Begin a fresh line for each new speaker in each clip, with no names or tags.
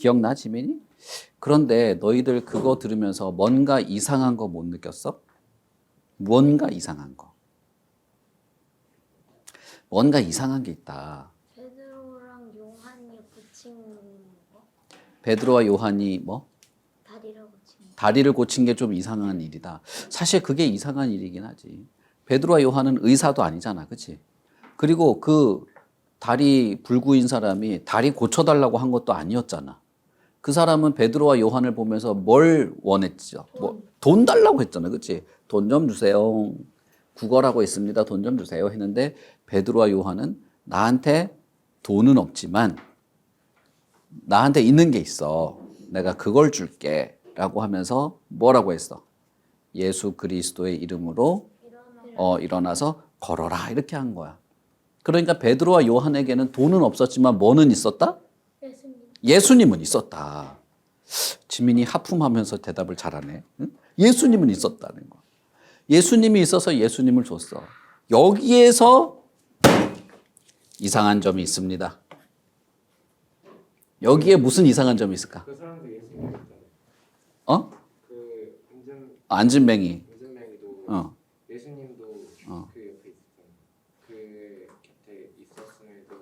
기억나, 지민이? 그런데 너희들 그거 들으면서 뭔가 이상한 거 못 느꼈어? 뭔가 이상한 거. 뭔가 이상한 게 있다.
베드로랑 요한이 붙인 거?
베드로와 요한이 뭐?
다리를 고친 거.
다리를 고친 게 좀 이상한 일이다. 사실 그게 이상한 일이긴 하지. 베드로와 요한은 의사도 아니잖아. 그치? 그리고 그 다리 불구인 사람이 다리 고쳐달라고 한 것도 아니었잖아. 그 사람은 베드로와 요한을 보면서 뭘 원했죠? 돈 달라고 했잖아. 그치? 돈 좀 주세요. 구걸하고 있습니다. 돈 좀 주세요. 했는데 베드로와 요한은 나한테 돈은 없지만 나한테 있는 게 있어. 내가 그걸 줄게. 라고 하면서 뭐라고 했어? 예수 그리스도의 이름으로 일어나서 걸어라. 이렇게 한 거야. 그러니까 베드로와 요한에게는 돈은 없었지만 뭐는 있었다? 예수님은 있었다. 지민이 하품하면서 대답을 잘하네. 응? 예수님은 있었다는 거야. 예수님이 있어서 예수님을 줬어. 여기에서 이상한 점이 있습니다. 여기에 무슨 이상한 점이 있을까?
그 사람도 예수님 있잖아요.
어?
그
안진뱅이.
안전뱅이도 예수님도 그 옆에 있었잖아요. 그 곁에 있었음에도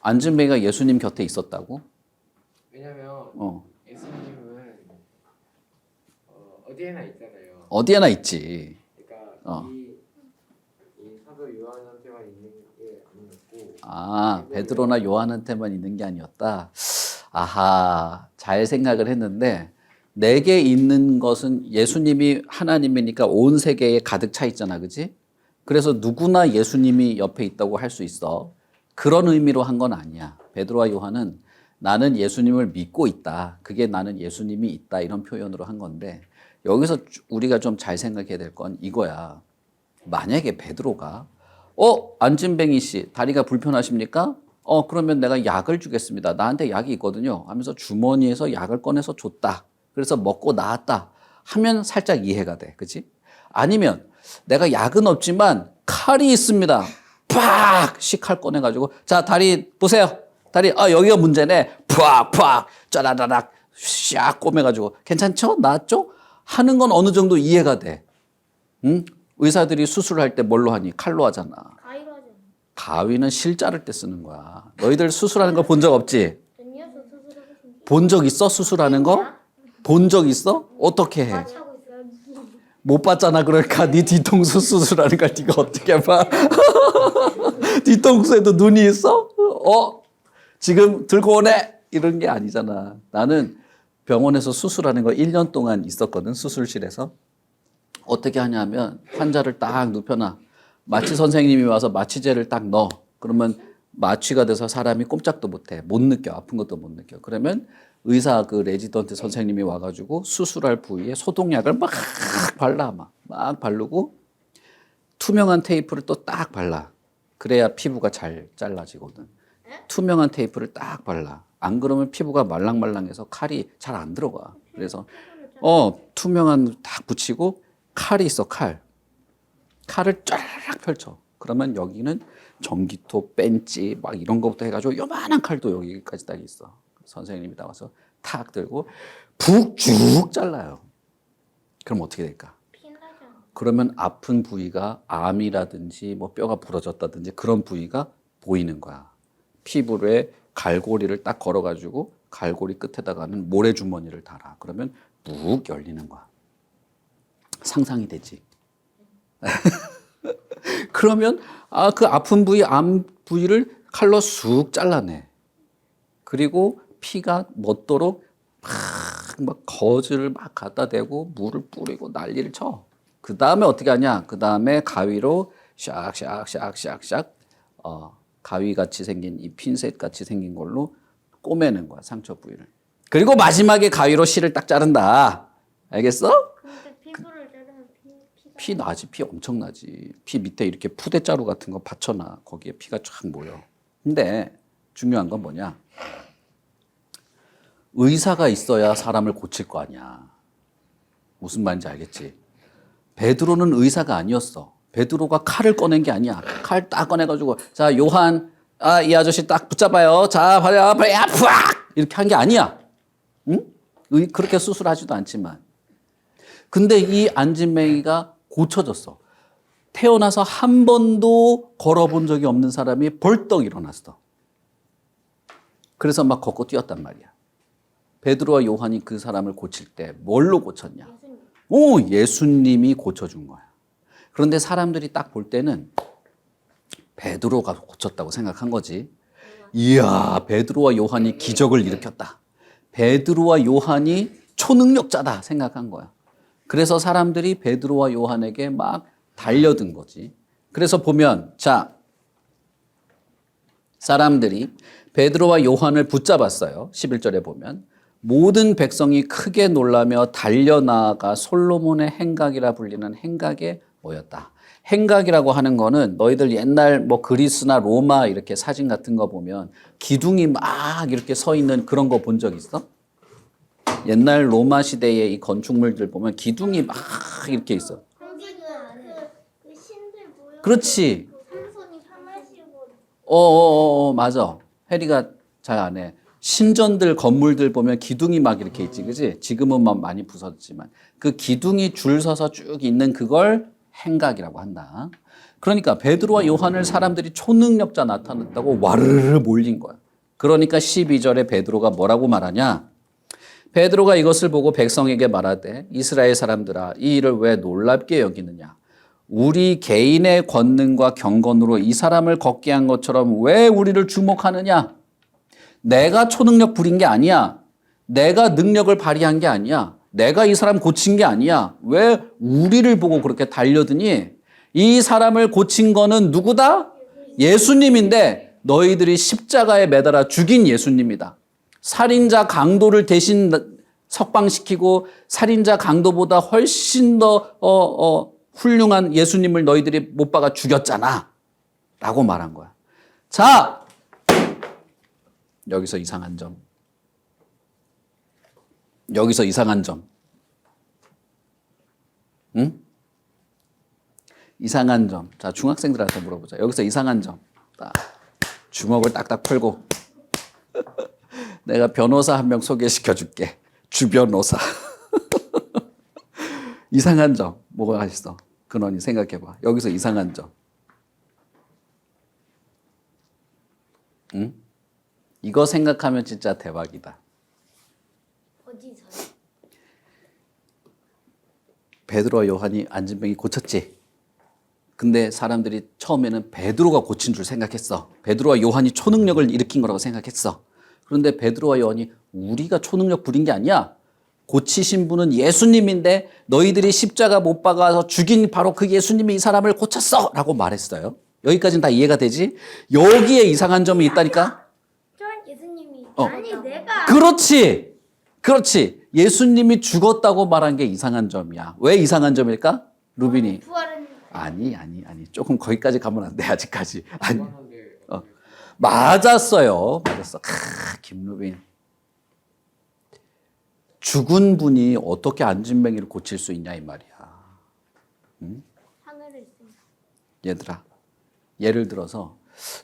안진뱅이가 예수님 곁에 있었다고?
왜냐면 예수님은 어디에나 있잖아요.
어디에나 있지.
그러니까 이 사도 요한한테만 있는 게 아니었고.
아, 베드로나 요한한테만 있는 게 아니었다. 아하, 잘 생각을 했는데 내게 있는 것은 예수님이 하나님이니까 온 세계에 가득 차 있잖아, 그지? 그래서 누구나 예수님이 옆에 있다고 할 수 있어. 그런 의미로 한 건 아니야. 베드로와 요한은 나는 예수님을 믿고 있다. 그게 나는 예수님이 있다. 이런 표현으로 한 건데 여기서 우리가 좀 잘 생각해야 될 건 이거야. 만약에 베드로가 안진뱅이 씨 다리가 불편하십니까? 그러면 내가 약을 주겠습니다. 나한테 약이 있거든요. 하면서 주머니에서 약을 꺼내서 줬다. 그래서 먹고 나았다 하면 살짝 이해가 돼. 그치? 아니면 내가 약은 없지만 칼이 있습니다. 팍! 칼 꺼내가지고 자 다리 보세요. 다리 여기가 문제네. 팍! 짜라라락 샥 꼬매가지고 괜찮죠? 나았죠? 하는 건 어느 정도 이해가 돼. 응? 의사들이 수술할 때 뭘로 하니? 칼로 하잖아.
가위로 하죠.
가위는 실 자를 때 쓰는 거야. 너희들 수술하는 거 본 적 없지?
아니요, 저 수술하고
본 적 있어? 수술하는 거? 본 적 있어? 어떻게 해?
하고 있어요.
못 봤잖아. 그러니까 네 뒤통수 수술하는 걸 네가 어떻게 봐? 뒤통수에도 눈이 있어? 지금 들고 오네? 이런 게 아니잖아. 나는 병원에서 수술하는 거 1년 동안 있었거든. 수술실에서. 어떻게 하냐면 환자를 딱 눕혀놔. 마취 선생님이 와서 마취제를 딱 넣어. 그러면 마취가 돼서 사람이 꼼짝도 못해. 못 느껴. 아픈 것도 못 느껴. 그러면 의사 그 레지던트 선생님이 와가지고 수술할 부위에 소독약을 막 발라. 막 바르고 투명한 테이프를 또 딱 발라. 그래야 피부가 잘 잘라지거든. 투명한 테이프를 딱 발라. 안 그러면 피부가 말랑말랑해서 칼이 잘 안 들어가. 그래서 투명한 딱 붙이고 칼이 있어. 칼을 쫙 펼쳐. 그러면 여기는 전기톱, 벤치 막 이런 거부터 해가지고 요만한 칼도 여기까지 딱 있어. 선생님이 나와서 탁 들고 북쭉 잘라요. 그럼 어떻게 될까?
피나죠.
그러면 아픈 부위가 암이라든지 뭐 뼈가 부러졌다든지 그런 부위가 보이는 거야. 피부에 갈고리를 딱 걸어가지고 갈고리 끝에다가는 모래주머니를 달아. 그러면 묵 열리는 거야. 상상이 되지. 그러면 그 아픈 부위, 암 부위를 칼로 쑥 잘라내. 그리고 피가 멎도록 막 거즈를 막 갖다 대고 물을 뿌리고 난리를 쳐. 그 다음에 어떻게 하냐? 그 다음에 가위로 샥샥샥샥샥 가위같이 생긴 이 핀셋 같이 생긴 걸로 꼬매는 거야. 상처 부위를. 그리고 마지막에 가위로 실을 딱 자른다. 알겠어?
근데 피부를 자르면 피가
피 나지. 피 엄청 나지. 피 밑에 이렇게 푸대자루 같은 거 받쳐놔. 거기에 피가 쫙 모여. 근데 중요한 건 뭐냐? 의사가 있어야 사람을 고칠 거 아니야. 무슨 말인지 알겠지? 베드로는 의사가 아니었어. 베드로가 칼을 꺼낸 게 아니야. 칼 딱 꺼내가지고 자 요한 이 아저씨 딱 붙잡아요. 자 봐요. 팍! 이렇게 한 게 아니야. 응? 그렇게 수술하지도 않지만. 근데 이 안진뱅이가 고쳐졌어. 태어나서 한 번도 걸어본 적이 없는 사람이 벌떡 일어났어. 그래서 막 걷고 뛰었단 말이야. 베드로와 요한이 그 사람을 고칠 때 뭘로 고쳤냐? 예수님이 고쳐준 거야. 그런데 사람들이 딱 볼 때는 베드로가 고쳤다고 생각한 거지. 이야, 베드로와 요한이 기적을 일으켰다. 베드로와 요한이 초능력자다 생각한 거야. 그래서 사람들이 베드로와 요한에게 막 달려든 거지. 그래서 보면, 자, 사람들이 베드로와 요한을 붙잡았어요. 11절에 보면 모든 백성이 크게 놀라며 달려나가 솔로몬의 행각이라 불리는 행각에 모였다. 행각이라고 하는 거는 너희들 옛날 뭐 그리스나 로마 이렇게 사진 같은 거 보면 기둥이 막 이렇게 서 있는 그런 거 본 적 있어? 옛날 로마 시대의 이 건축물들 보면 기둥이 막 이렇게 있어.
그 신들 모여.
그렇지.
삼손이 파마시고.
맞아. 해리가 잘 안 해. 신전들, 건물들 보면 기둥이 막 이렇게 있지, 그지? 지금은 막 많이 부서졌지만. 그 기둥이 줄 서서 쭉 있는 그걸 행각이라고 한다. 그러니까 베드로와 요한을 사람들이 초능력자 나타났다고 와르르 몰린 거야. 그러니까 12절에 베드로가 뭐라고 말하냐? 베드로가 이것을 보고 백성에게 말하되 이스라엘 사람들아 이 일을 왜 놀랍게 여기느냐? 우리 개인의 권능과 경건으로 이 사람을 걷게 한 것처럼 왜 우리를 주목하느냐? 내가 초능력 부린 게 아니야. 내가 능력을 발휘한 게 아니야. 내가 이 사람 고친 게 아니야. 왜 우리를 보고 그렇게 달려드니? 이 사람을 고친 거는 누구다? 예수님인데 너희들이 십자가에 매달아 죽인 예수님이다. 살인자 강도를 대신 석방시키고 살인자 강도보다 훨씬 더 훌륭한 예수님을 너희들이 못 박아 죽였잖아. 라고 말한 거야. 자, 여기서 이상한 점. 여기서 이상한 점. 응? 이상한 점. 자, 중학생들한테 물어보자. 여기서 이상한 점. 딱 주먹을 딱딱 펴고 내가 변호사 한 명 소개시켜 줄게. 주변호사. 이상한 점 뭐가 있어? 근원이 생각해봐. 여기서 이상한 점. 응? 이거 생각하면 진짜 대박이다.
어디서요?
베드로와 요한이 안진뱅이 고쳤지. 근데 사람들이 처음에는 베드로가 고친 줄 생각했어. 베드로와 요한이 초능력을 일으킨 거라고 생각했어. 그런데 베드로와 요한이 우리가 초능력 부린 게 아니야. 고치신 분은 예수님인데 너희들이 십자가 못 박아서 죽인 바로 그 예수님이 이 사람을 고쳤어 라고 말했어요. 여기까지는 다 이해가 되지? 여기에 이상한 점이 있다니까?
저 예수님이.
아니
내가.
그렇지. 예수님이 죽었다고 말한 게 이상한 점이야. 왜 이상한 점일까? 루빈이.
부활은.
아니. 조금 거기까지 가면 안 돼, 아직까지. 아니. 맞았어요. 맞았어. 김루빈. 죽은 분이 어떻게 안진뱅이를 고칠 수 있냐 이 말이야. 응?
하늘에 있습니다.
얘들아, 예를 들어서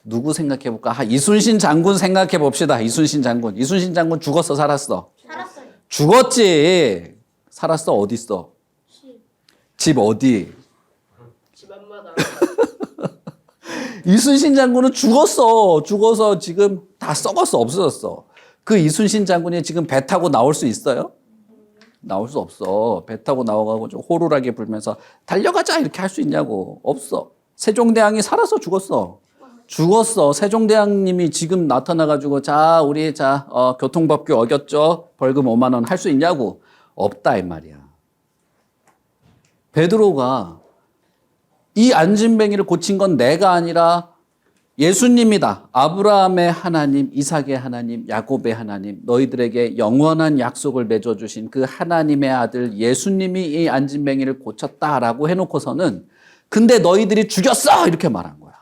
누구 생각해 볼까? 이순신 장군 생각해 봅시다. 이순신 장군 죽었어, 살았어?
살았어요.
죽었지. 살았어, 어디 있어? 집 어디?
집 앞마당.
이순신 장군은 죽어서 지금 다 썩었어, 없어졌어. 그 이순신 장군이 지금 배 타고 나올 수 있어요? 나올 수 없어. 배 타고 나와가지고 좀 호루라기 불면서 달려가자 이렇게 할 수 있냐고. 없어. 세종대왕이 살아서 죽었어. 세종대왕님이 지금 나타나가지고 우리 교통법규 어겼죠? 벌금 5만 원 할 수 있냐고. 없다 이 말이야. 베드로가 이 안진뱅이를 고친 건 내가 아니라 예수님이다. 아브라함의 하나님, 이삭의 하나님, 야곱의 하나님, 너희들에게 영원한 약속을 맺어주신 그 하나님의 아들 예수님이 이 안진뱅이를 고쳤다라고 해놓고서는 근데 너희들이 죽였어! 이렇게 말한 거야.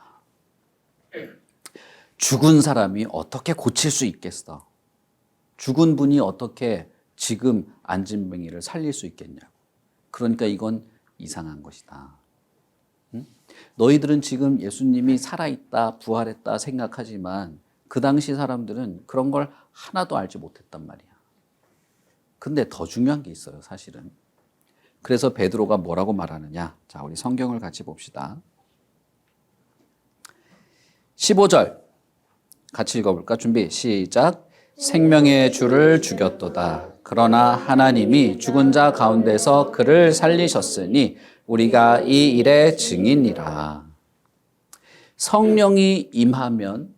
죽은 사람이 어떻게 고칠 수 있겠어? 죽은 분이 어떻게 지금 안진뱅이를 살릴 수 있겠냐고. 그러니까 이건 이상한 것이다. 너희들은 지금 예수님이 살아있다, 부활했다 생각하지만 그 당시 사람들은 그런 걸 하나도 알지 못했단 말이야. 근데 더 중요한 게 있어요, 사실은. 그래서 베드로가 뭐라고 말하느냐? 자, 우리 성경을 같이 봅시다. 15절 같이 읽어볼까? 준비 시작. 생명의 주를 죽였도다. 그러나 하나님이 죽은 자 가운데서 그를 살리셨으니 우리가 이 일의 증인이라. 성령이 임하면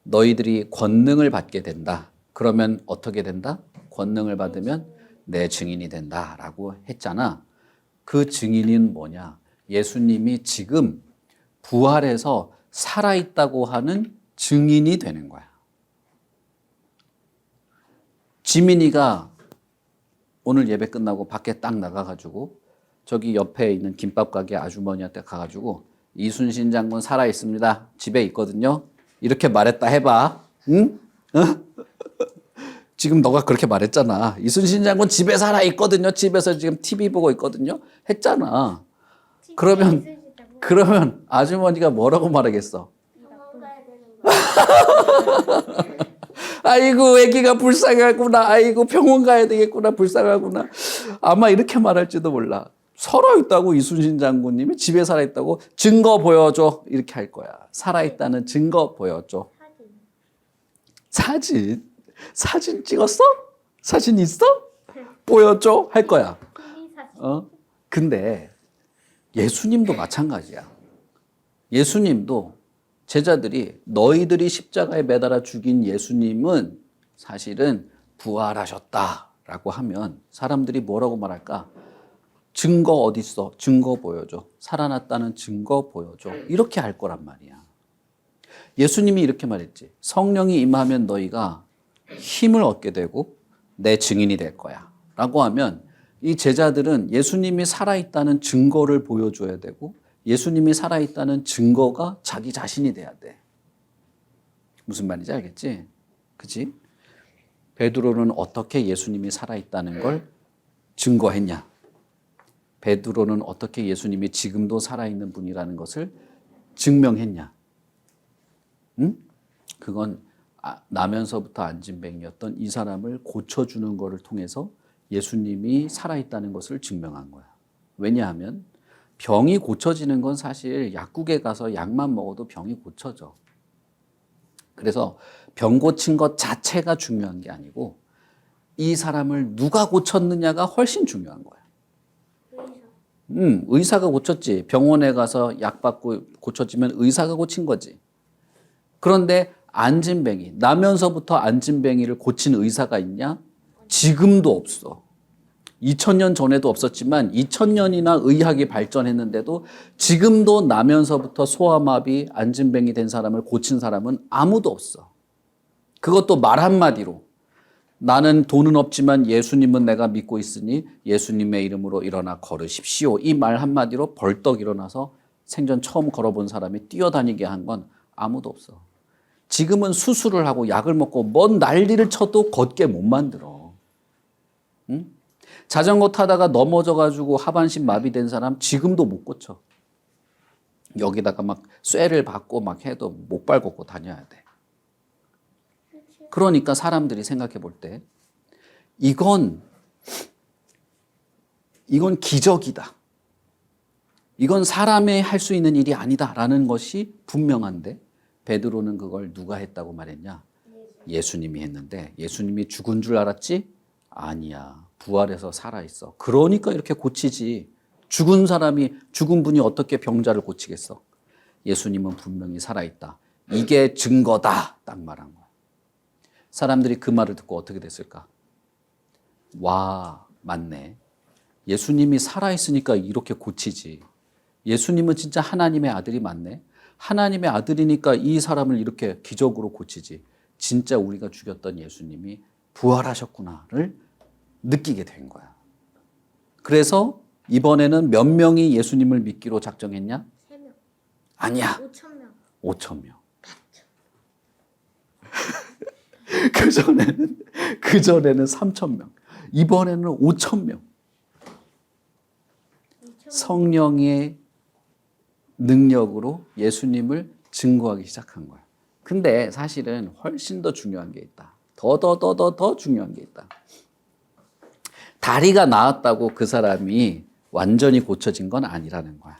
너희들이 권능을 받게 된다. 그러면 어떻게 된다? 권능을 받으면 내 증인이 된다라고 했잖아. 그 증인은 뭐냐? 예수님이 지금 부활해서 살아있다고 하는 증인이 되는 거야. 지민이가 오늘 예배 끝나고 밖에 딱 나가가지고 저기 옆에 있는 김밥 가게 아주머니한테 가가지고 이순신 장군 살아있습니다. 집에 있거든요. 이렇게 말했다 해봐. 응? 지금 너가 그렇게 말했잖아. 이순신 장군 집에 살아있거든요. 집에서 지금 TV 보고 있거든요. 했잖아. 그러면 아주머니가 뭐라고 말하겠어?
병원 가야 되는 거야.
아이고 애기가 불쌍하구나. 아이고 병원 가야 되겠구나. 불쌍하구나. 아마 이렇게 말할지도 몰라. 살아있다고 이순신 장군님이 집에 살아있다고 증거 보여줘. 이렇게 할 거야. 살아있다는 증거 보여줘. 사진? 사진 찍었어? 사진 있어? 보여줘. 할 거야. 근데 예수님도 마찬가지야. 예수님도 제자들이 너희들이 십자가에 매달아 죽인 예수님은 사실은 부활하셨다라고 하면 사람들이 뭐라고 말할까? 증거 어디 있어? 증거 보여줘. 살아났다는 증거 보여줘. 이렇게 할 거란 말이야. 예수님이 이렇게 말했지. 성령이 임하면 너희가 힘을 얻게 되고 내 증인이 될 거야. 라고 하면 이 제자들은 예수님이 살아있다는 증거를 보여줘야 되고 예수님이 살아있다는 증거가 자기 자신이 돼야 돼. 무슨 말인지 알겠지? 그치? 베드로는 어떻게 예수님이 살아있다는 걸 증거했냐? 베드로는 어떻게 예수님이 지금도 살아있는 분이라는 것을 증명했냐? 응? 그건 나면서부터 안진뱅이였던 이 사람을 고쳐주는 것을 통해서 예수님이 살아있다는 것을 증명한 거야. 왜냐하면 병이 고쳐지는 건 사실 약국에 가서 약만 먹어도 병이 고쳐져. 그래서 병 고친 것 자체가 중요한 게 아니고 이 사람을 누가 고쳤느냐가 훨씬 중요한 거야. 의사가 고쳤지. 병원에 가서 약 받고 고쳐지면 의사가 고친 거지. 그런데 안진뱅이, 나면서부터 안진뱅이를 고친 의사가 있냐? 지금도 없어. 2000년 전에도 없었지만 2000년이나 의학이 발전했는데도 지금도 나면서부터 소아마비, 안진뱅이 된 사람을 고친 사람은 아무도 없어. 그것도 말 한마디로 나는 돈은 없지만 예수님은 내가 믿고 있으니 예수님의 이름으로 일어나 걸으십시오. 이 말 한마디로 벌떡 일어나서 생전 처음 걸어본 사람이 뛰어다니게 한 건 아무도 없어. 지금은 수술을 하고 약을 먹고 뭔 난리를 쳐도 걷게 못 만들어. 응? 자전거 타다가 넘어져가지고 하반신 마비된 사람 지금도 못 고쳐. 여기다가 막 쇠를 박고 막 해도 목발 걷고 다녀야 돼. 그러니까 사람들이 생각해 볼 때 이건 기적이다. 이건 사람이 할 수 있는 일이 아니다라는 것이 분명한데 베드로는 그걸 누가 했다고 말했냐? 예수님이 했는데 예수님이 죽은 줄 알았지? 아니야. 부활해서 살아있어. 그러니까 이렇게 고치지. 죽은 분이 어떻게 병자를 고치겠어? 예수님은 분명히 살아있다. 이게 증거다. 딱 말한 거야. 사람들이 그 말을 듣고 어떻게 됐을까? 와, 맞네. 예수님이 살아있으니까 이렇게 고치지. 예수님은 진짜 하나님의 아들이 맞네. 하나님의 아들이니까 이 사람을 이렇게 기적으로 고치지. 진짜 우리가 죽였던 예수님이 부활하셨구나를 느끼게 된 거야. 그래서 이번에는 몇 명이 예수님을 믿기로 작정했냐?
3명.
아니야.
5,000명.
5,000명. 그전에는 3,000명. 이번에는 5,000명. 성령의 능력으로 예수님을 증거하기 시작한 거야. 근데 사실은 훨씬 더 중요한 게 있다. 더 중요한 게 있다. 다리가 나았다고 그 사람이 완전히 고쳐진 건 아니라는 거야.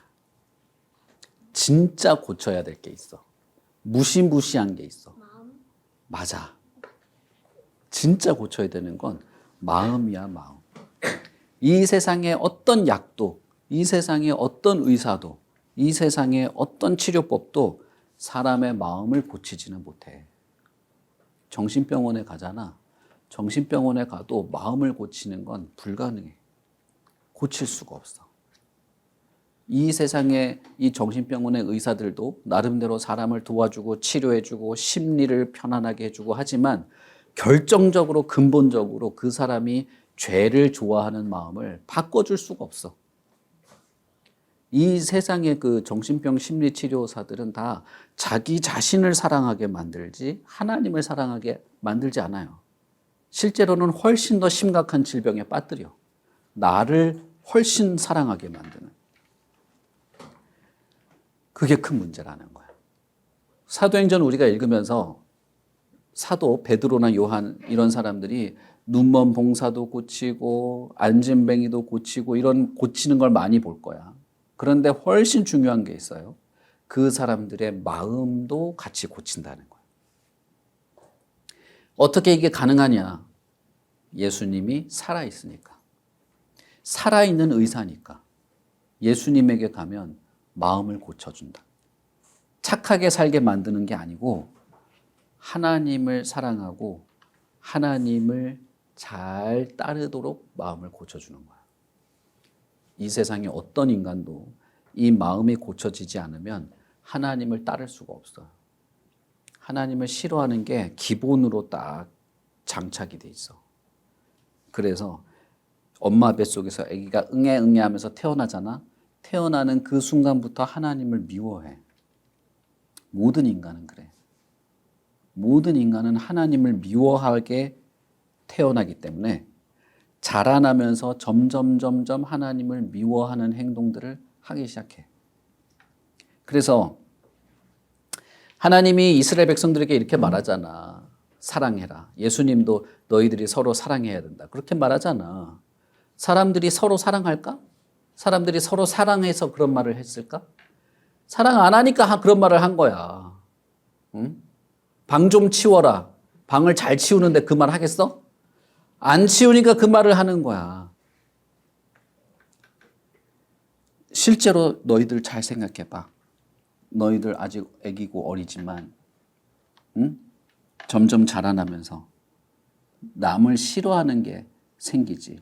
진짜 고쳐야 될 게 있어. 무시무시한 게 있어.
마음.
맞아. 진짜 고쳐야 되는 건 마음이야, 마음. 이 세상의 어떤 약도, 이 세상의 어떤 의사도, 이 세상의 어떤 치료법도 사람의 마음을 고치지는 못해. 정신병원에 가잖아. 정신병원에 가도 마음을 고치는 건 불가능해. 고칠 수가 없어. 이 세상의 이 정신병원의 의사들도 나름대로 사람을 도와주고 치료해주고 심리를 편안하게 해주고 하지만 결정적으로 근본적으로 그 사람이 죄를 좋아하는 마음을 바꿔줄 수가 없어. 이 세상의 그 정신병 심리치료사들은 다 자기 자신을 사랑하게 만들지 하나님을 사랑하게 만들지 않아요. 실제로는 훨씬 더 심각한 질병에 빠뜨려. 나를 훨씬 사랑하게 만드는. 그게 큰 문제라는 거야. 사도행전 우리가 읽으면서 사도 베드로나 요한 이런 사람들이 눈먼 봉사도 고치고 안진뱅이도 고치고 이런 고치는 걸 많이 볼 거야. 그런데 훨씬 중요한 게 있어요. 그 사람들의 마음도 같이 고친다는 거야. 어떻게 이게 가능하냐? 예수님이 살아있으니까. 살아있는 의사니까. 예수님에게 가면 마음을 고쳐준다. 착하게 살게 만드는 게 아니고 하나님을 사랑하고 하나님을 잘 따르도록 마음을 고쳐주는 거야. 이 세상에 어떤 인간도 이 마음이 고쳐지지 않으면 하나님을 따를 수가 없어요. 하나님을 싫어하는 게 기본으로 딱 장착이 돼 있어. 그래서 엄마 뱃속에서 아기가 응애 응애 하면서 태어나잖아. 태어나는 그 순간부터 하나님을 미워해. 모든 인간은 그래. 모든 인간은 하나님을 미워하게 태어나기 때문에 자라나면서 점점 하나님을 미워하는 행동들을 하기 시작해. 그래서 하나님이 이스라엘 백성들에게 이렇게 말하잖아. 사랑해라. 예수님도 너희들이 서로 사랑해야 된다. 그렇게 말하잖아. 사람들이 서로 사랑할까? 사람들이 서로 사랑해서 그런 말을 했을까? 사랑 안 하니까 그런 말을 한 거야. 응? 방 좀 치워라. 방을 잘 치우는데 그 말 하겠어? 안 치우니까 그 말을 하는 거야. 실제로 너희들 잘 생각해봐. 너희들 아직 애기고 어리지만 응? 점점 자라나면서 남을 싫어하는 게 생기지.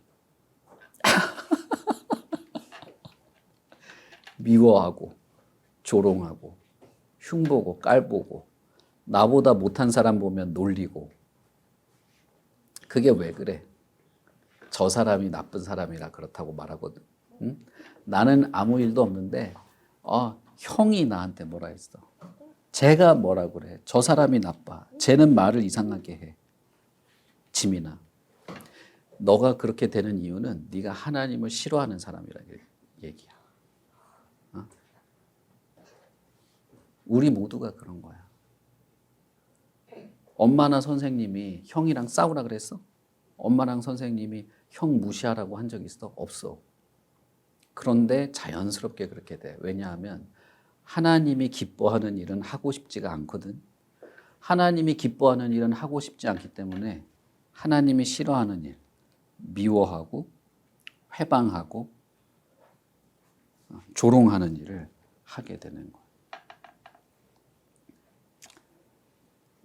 미워하고 조롱하고 흉보고 깔보고 나보다 못한 사람 보면 놀리고. 그게 왜 그래? 저 사람이 나쁜 사람이라 그렇다고 말하거든. 응? 나는 아무 일도 없는데 형이 나한테 뭐라 했어. 쟤가 뭐라 그래. 저 사람이 나빠. 쟤는 말을 이상하게 해. 지민아, 너가 그렇게 되는 이유는 네가 하나님을 싫어하는 사람이라는 얘기야. 어? 우리 모두가 그런 거야. 엄마나 선생님이 형이랑 싸우라 그랬어? 엄마랑 선생님이 형 무시하라고 한 적 있어? 없어. 그런데 자연스럽게 그렇게 돼. 왜냐하면 하나님이 기뻐하는 일은 하고 싶지가 않거든. 하나님이 기뻐하는 일은 하고 싶지 않기 때문에 하나님이 싫어하는 일, 미워하고 회방하고 조롱하는 일을 하게 되는 거야.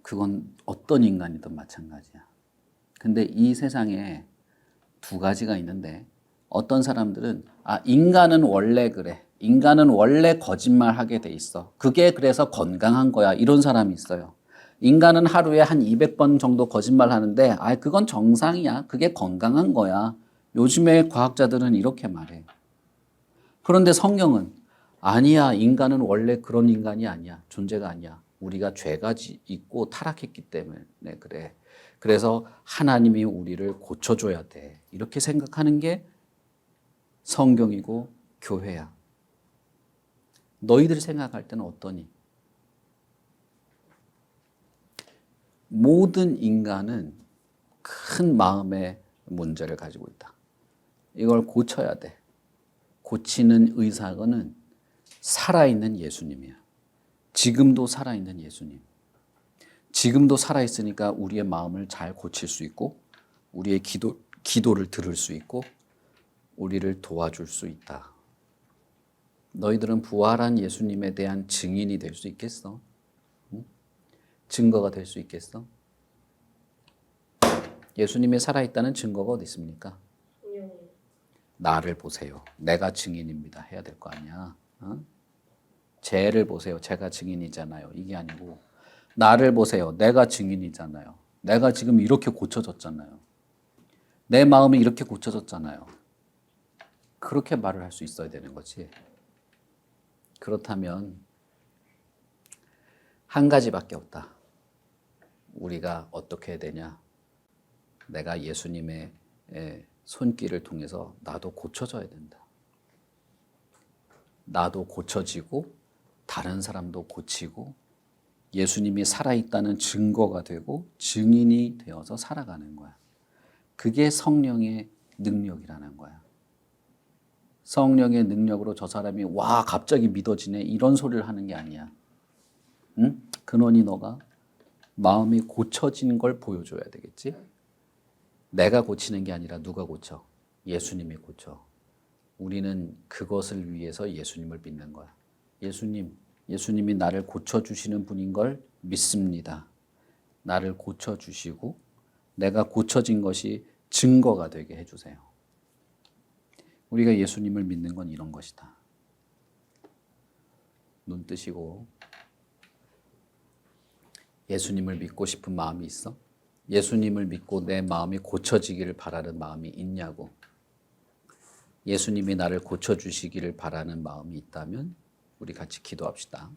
그건 어떤 인간이든 마찬가지야. 근데 이 세상에 두 가지가 있는데 어떤 사람들은 인간은 원래 그래. 인간은 원래 거짓말하게 돼 있어. 그게 그래서 건강한 거야. 이런 사람이 있어요. 인간은 하루에 한 200번 정도 거짓말하는데 그건 정상이야. 그게 건강한 거야. 요즘에 과학자들은 이렇게 말해. 그런데 성경은 아니야. 인간은 원래 그런 인간이 아니야. 존재가 아니야. 우리가 죄가 있고 타락했기 때문에 그래. 그래서 하나님이 우리를 고쳐줘야 돼. 이렇게 생각하는 게 성경이고 교회야. 너희들 생각할 때는 어떠니? 모든 인간은 큰 마음의 문제를 가지고 있다. 이걸 고쳐야 돼. 고치는 의사는 살아있는 예수님이야. 지금도 살아있는 예수님. 지금도 살아있으니까 우리의 마음을 잘 고칠 수 있고 우리의 기도를 들을 수 있고 우리를 도와줄 수 있다. 너희들은 부활한 예수님에 대한 증인이 될 수 있겠어? 응? 증거가 될 수 있겠어? 예수님이 살아있다는 증거가 어디 있습니까? 나를 보세요. 내가 증인입니다. 해야 될 거 아니야. 어? 쟤를 보세요. 제가 증인이잖아요. 이게 아니고 나를 보세요. 내가 증인이잖아요. 내가 지금 이렇게 고쳐졌잖아요. 내 마음이 이렇게 고쳐졌잖아요. 그렇게 말을 할 수 있어야 되는 거지. 그렇다면 한 가지밖에 없다. 우리가 어떻게 해야 되냐? 내가 예수님의 손길을 통해서 나도 고쳐져야 된다. 나도 고쳐지고 다른 사람도 고치고 예수님이 살아있다는 증거가 되고 증인이 되어서 살아가는 거야. 그게 성령의 능력이라는 거야. 성령의 능력으로 저 사람이 와 갑자기 믿어지네 이런 소리를 하는 게 아니야. 응? 근원이 너가 마음이 고쳐진 걸 보여줘야 되겠지? 내가 고치는 게 아니라 누가 고쳐? 예수님이 고쳐. 우리는 그것을 위해서 예수님을 믿는 거야. 예수님이 나를 고쳐주시는 분인 걸 믿습니다. 나를 고쳐주시고 내가 고쳐진 것이 증거가 되게 해주세요. 우리가 예수님을 믿는 건 이런 것이다. 눈 뜨시고 예수님을 믿고 싶은 마음이 있어? 예수님을 믿고 내 마음이 고쳐지기를 바라는 마음이 있냐고. 예수님이 나를 고쳐주시기를 바라는 마음이 있다면 우리 같이 기도합시다.